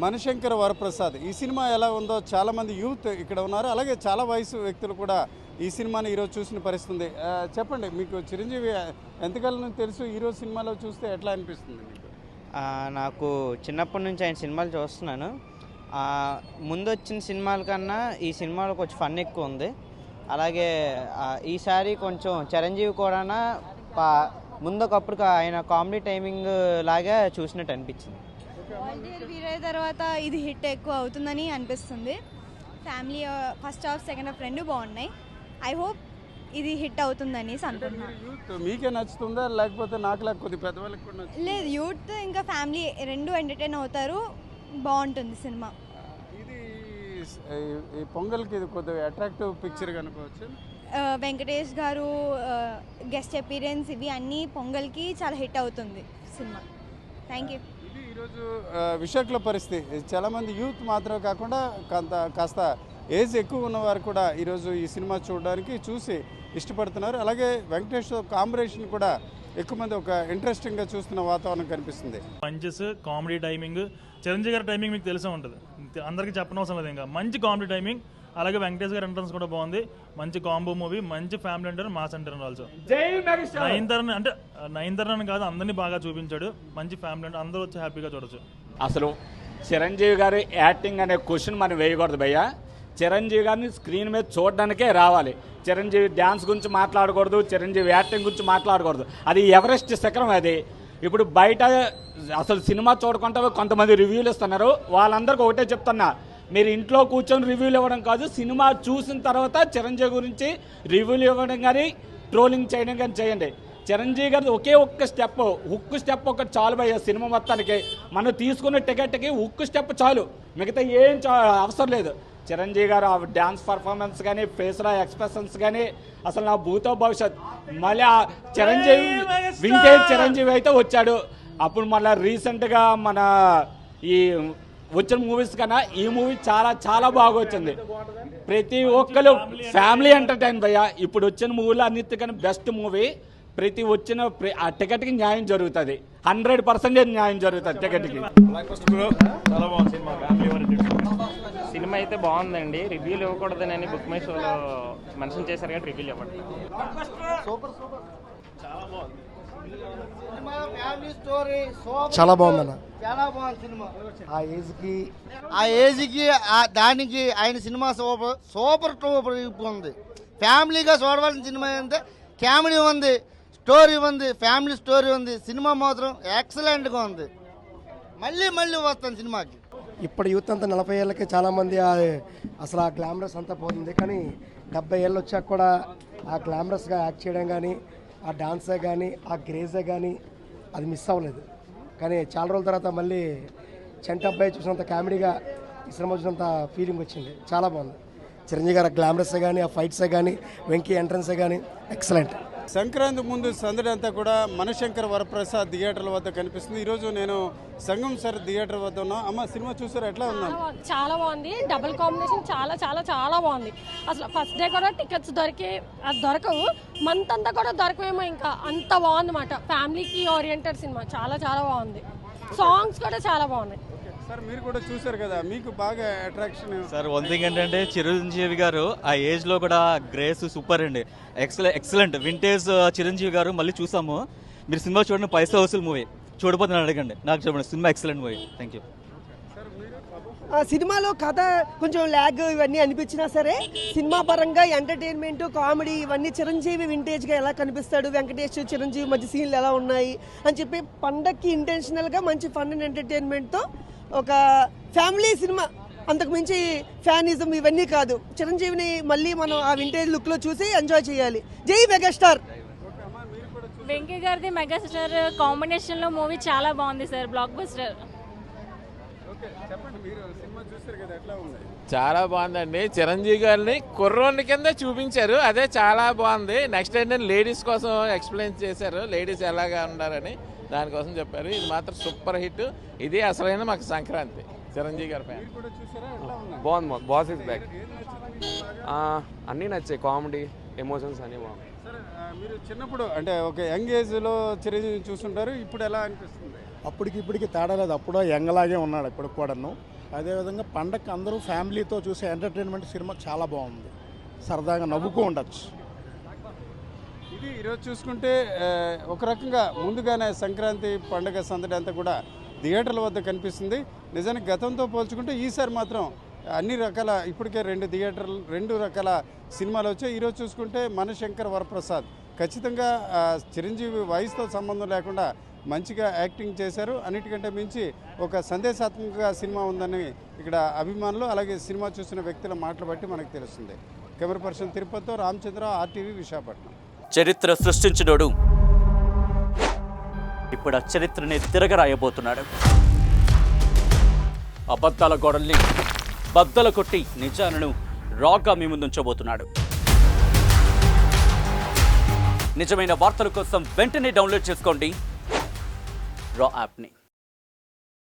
మనశంకర వరప్రసాద్ ఈ సినిమా ఎలా ఉందో చాలామంది యూత్ ఇక్కడ ఉన్నారు, అలాగే చాలా వయసు వ్యక్తులు కూడా ఈ సినిమాని ఈరోజు చూసిన పరిస్థితుంది. చెప్పండి, మీకు చిరంజీవి ఎంతకాలం నుంచి తెలుసు? ఈరోజు సినిమాలో చూస్తే ఎట్లా అనిపిస్తుంది మీకు? నాకు చిన్నప్పటి నుంచి ఆయన సినిమాలు చూస్తున్నాను. ముందు వచ్చిన సినిమాల కన్నా ఈ సినిమాలో కొంచెం ఫన్ ఎక్కువ ఉంది. అలాగే ఈసారి కొంచెం చిరంజీవి కూడా ముందొకప్పుడు ఆయన కామెడీ టైమింగ్ లాగా చూసినట్టు అనిపించింది. వీరయ్య తర్వాత ఇది హిట్ ఎక్కువ అవుతుందని అనిపిస్తుంది. Family first half second half రెండు బాగున్నాయి. ఐ హోప్ ఇది హిట్ అవుతుందని అనుకుంటున్నాను. మీకే నచ్చుతుందా లేకపోతే నాకు కొద్ది పెద్దవాళ్ళకి కూడా నచ్చుతుందా? లేదు, యూత్ ఇంకా ఫ్యామిలీ రెండు ఎంటర్టైన్ అవుతారు, బాగుంటుంది సినిమా. ఇది ఈ పొంగల్కి ఇది కొద్దిగా అట్రాక్టివ్ పిక్చర్ కనుకోవచ్చు. వెంకటేష్ గారు గెస్ట్ అపీరెన్స్ ఇవి అన్నీ పొంగల్కి చాలా హిట్ అవుతుంది సినిమా. Thank you. ఇది ఈరోజు విశాఖలో పరిస్థితి. చాలామంది యూత్ మాత్రమే కాకుండా కాస్త ఏజ్ ఎక్కువ ఉన్నవారు కూడా ఈరోజు ఈ సినిమా చూడడానికి చూసి ఇష్టపడుతున్నారు. అలాగే వెంకటేష్ కాంబినేషన్ కూడా ఎక్కువ మంది ఒక ఇంట్రెస్టింగ్గా చూస్తున్న వాతావరణం కనిపిస్తుంది. పంచెస్, కామెడీ టైమింగ్, చిరంజీవి గారి టైమింగ్ మీకు తెలిసే ఉంటుంది, అందరికీ చెప్పనవసరం లేదు. ఇంకా మంచి కామెడీ టైమింగ్. అలాగే వెంకటేష్ గారి ఎంట్రన్స్ కూడా బాగుంది. మంచి కాంబో మూవీ, మంచి ఫ్యామిలీ అంటారు, మాస్ అంటారు. ఆల్సో నయనతారని కాదు, అందరినీ బాగా చూపించాడు. మంచి ఫ్యామిలీ అంటే అందరూ వచ్చి హ్యాపీగా చూడొచ్చు. అసలు చిరంజీవి గారి యాక్టింగ్ అనే క్వశ్చన్ మనం వేయకూడదు భయ్య. చిరంజీవి గారిని స్క్రీన్ మీద చూడడానికే రావాలి. చిరంజీవి డ్యాన్స్ గురించి మాట్లాడకూడదు, చిరంజీవి యాక్టింగ్ గురించి మాట్లాడకూడదు. అది ఎవరెస్ట్ శిఖరం. అది ఇప్పుడు బయట అసలు సినిమా చూడకుండా కొంతమంది రివ్యూలు ఇస్తున్నారు. వాళ్ళందరికీ ఒకటే చెప్తున్నా, మీరు ఇంట్లో కూర్చొని రివ్యూలు ఇవ్వడం కాదు, సినిమా చూసిన తర్వాత చిరంజీవి గురించి రివ్యూలు ఇవ్వడం కానీ ట్రోలింగ్ చేయడం కానీ చేయండి. చిరంజీవి గారి ఒకే ఒక్క స్టెప్, హుక్ స్టెప్ ఒకటి చాలు భయ్య సినిమా మొత్తానికి. మనం తీసుకున్న టికెట్కి హుక్ స్టెప్ చాలు, మిగతా ఏం అవసరం లేదు. చిరంజీవి గారు డ్యాన్స్ పర్ఫార్మెన్స్ కానీ, ఫేస్లో ఎక్స్ప్రెషన్స్ కానీ అసలు నా భూతో భవిష్యత్. మళ్ళీ ఆ చిరంజీవి వింటేజ్ చిరంజీవి అయితే వచ్చాడు. అప్పుడు మళ్ళీ రీసెంట్గా మన ఈ వచ్చిన మూవీస్ కన్నా ఈ మూవీ చాలా చాలా బాగా వచ్చింది. ప్రతి ఒక్కరు ఫ్యామిలీ ఎంటర్టైన్ భయ్య. ఇప్పుడు వచ్చిన మూవీలో అన్నిటికన్నా బెస్ట్ మూవీ. ప్రతి వచ్చిన ఆ టికెట్కి న్యాయం జరుగుతుంది, 100% న్యాయం జరుగుతుంది టికెట్కి. చాలా బాగుంది సినిమా. సినిమా అయితే బాగుందండి. రివ్యూలు ఇవ్వకూడదని బుక్ మై షోలో మెన్షన్ చేశారు కానీ రివ్యూలు ఇవ్వండి. చాలా బాగుందన్న, చాలా బాగుంది సినిమా. ఆ ఏజ్కి దానికి ఆయన సినిమా సూపర్ ఉంది. ఫ్యామిలీగా చూడవలసిన సినిమా అంటే కామెడీ ఉంది, స్టోరీ ఉంది, ఫ్యామిలీ స్టోరీ ఉంది. సినిమా మాత్రం ఎక్సలెంట్గా ఉంది. మళ్ళీ వస్తాను సినిమాకి. ఇప్పుడు యూత్ అంతా 40 ఏళ్ళకి చాలామంది అసలు ఆ గ్లామరస్ అంతా పోతుంది. కానీ 70 ఏళ్ళు వచ్చాక కూడా ఆ గ్లామరస్గా యాక్ట్ చేయడం కానీ, ఆ డాన్సే కానీ, ఆ గ్రేజే కానీ అది మిస్ అవ్వలేదు. కానీ చాలా రోజుల తర్వాత మళ్ళీ చెంట అబ్బాయి చూసినంత కామెడీగా ఈ సినిమా చూసినంత ఫీలింగ్ వచ్చింది. చాలా బాగుంది. చిరంజీవి గారు గ్లామరసే కానీ, ఆ ఫైట్సే కానీ, వెంకీ ఎంట్రన్సే కానీ ఎక్సలెంట్. సంక్రాంతి ముందు సందడి అంతా కూడా మనశంకర వరప్రసాద్ థియేటర్ల వద్ద కనిపిస్తుంది. ఈరోజు నేను సంగం సార్ థియేటర్ వద్ద ఉన్నా. అమ్మ, సినిమా చూసారా? ఎట్లా ఉందా? చాలా బాగుంది. డబుల్ కాంబినేషన్ చాలా చాలా చాలా బాగుంది. అసలు ఫస్ట్ డే కూడా టికెట్స్ దొరకవు, మంత్ అంతా కూడా దొరకవేమో. ఇంకా అంత బాగుంది అన్నమాట. ఫ్యామిలీకి ఓరియంటెడ్ సినిమా. చాలా చాలా బాగుంది. సాంగ్స్ కూడా చాలా బాగున్నాయి. సార్, మీరు కూడా చూసారు కదా, మీకు బాగా అట్రాక్షన్? సార్, వన్ థింగ్ ఏంటంటే చిరంజీవి గారు ఆ ఏజ్లో కూడా గ్రేస్ సూపర్ అండి. ఎక్సలెంట్ వింటేజ్ చిరంజీవి గారు. మళ్ళీ చూసాము. మీరు సినిమా చూడండి, పైసా వసూలు మూవీ. చూడబోతున్నాను అడగండి, నాకు చెప్పండి. Cinema excellent movie. Thank you. ఆ సినిమాలో కథ కొంచెం ల్యాగ్ ఇవన్నీ అనిపించినా సరే, సినిమా పరంగా ఎంటర్టైన్మెంట్, కామెడీ ఇవన్నీ చిరంజీవి వింటేజ్గా ఎలా కనిపిస్తాడు, వెంకటేష్ చిరంజీవి మధ్య సీన్లు ఎలా ఉన్నాయి అని చెప్పి పండక్కి ఇంటెన్షనల్గా మంచి ఫన్ అండ్ ఎంటర్టైన్మెంట్తో ఒక ఫ్యామిలీ సినిమా. అంతకు మించి ఫ్యానిజం ఇవన్నీ కాదు. చిరంజీవిని మళ్ళీ మనం ఆ వింటేజ్ లుక్లో చూసి ఎంజాయ్ చేయాలి. జై మెగాస్టార్. వెంకీ గారిది మెగాస్టార్ కాంబినేషన్లో మూవీ చాలా బాగుంది సార్. Block buster. చాలా బాగుందండి. చిరంజీవి గారిని కుర్రోని కింద చూపించారు, అదే చాలా బాగుంది. నెక్స్ట్ ఏంటంటే లేడీస్ కోసం ఎక్స్ప్లెయిన్ చేశారు, లేడీస్ ఎలాగా ఉండాలని దానికోసం చెప్పారు. ఇది మాత్రం సూపర్ హిట్. ఇది అసలైన మాకు సంక్రాంతి. చిరంజీవి గారి ఫ్యాన్. బాగుంది. Boss is back. అన్నీ నచ్చాయి, కామెడీ, ఎమోషన్స్ అన్నీ బాగుంది. మీరు చిన్నప్పుడు అంటే ఒక యంగ్ ఏజ్లో చిరంజీవి చూస్తుంటారు, ఇప్పుడు ఎలా అనిపిస్తుంది? అప్పటికి ఇప్పటికి తేడా లేదు. అప్పుడు యంగ్ లాగే ఉన్నాడు ఇప్పుడు కూడాను. అదేవిధంగా పండగకి అందరూ ఫ్యామిలీతో చూసే ఎంటర్టైన్మెంట్ సినిమా చాలా బాగుంది, సరదాగా నవ్వుకో ఉండొచ్చు. ఇది ఈరోజు చూసుకుంటే ఒక రకంగా ముందుగానే సంక్రాంతి పండుగ సందడి అంతా కూడా థియేటర్ల వద్ద కనిపిస్తుంది. నిజానికి గతంతో పోల్చుకుంటే ఈసారి మాత్రం అన్ని రకాల ఇప్పటికే 2 రకాల సినిమాలు వచ్చాయి. ఈరోజు చూసుకుంటే మనశంకర్ వరప్రసాద్ ఖచ్చితంగా చిరంజీవి వయసుతో సంబంధం లేకుండా మంచిగా యాక్టింగ్ చేశారు. అన్నిటికంటే మించి ఒక సందేశాత్మక సినిమా ఉందని ఇక్కడ అభిమానులు అలాగే సినిమా చూసిన వ్యక్తుల మాటలు బట్టి మనకు తెలుస్తుంది. కెమెరా పర్సన్ తిరుపతితో రామచంద్ర, RTV, విశాఖపట్నం. చరిత్ర సృష్టించినోడు ఇప్పుడు ఆ చరిత్రని తిరగరాయబోతున్నాడు. అబద్ధాల గోడల్ని బద్దలు కొట్టి నిజాలను రాగా మీ ముందుంచబోతున్నాడు. నిజమైన వార్తల కోసం వెంటనే డౌన్లోడ్ చేసుకోండి రా యాప్ని.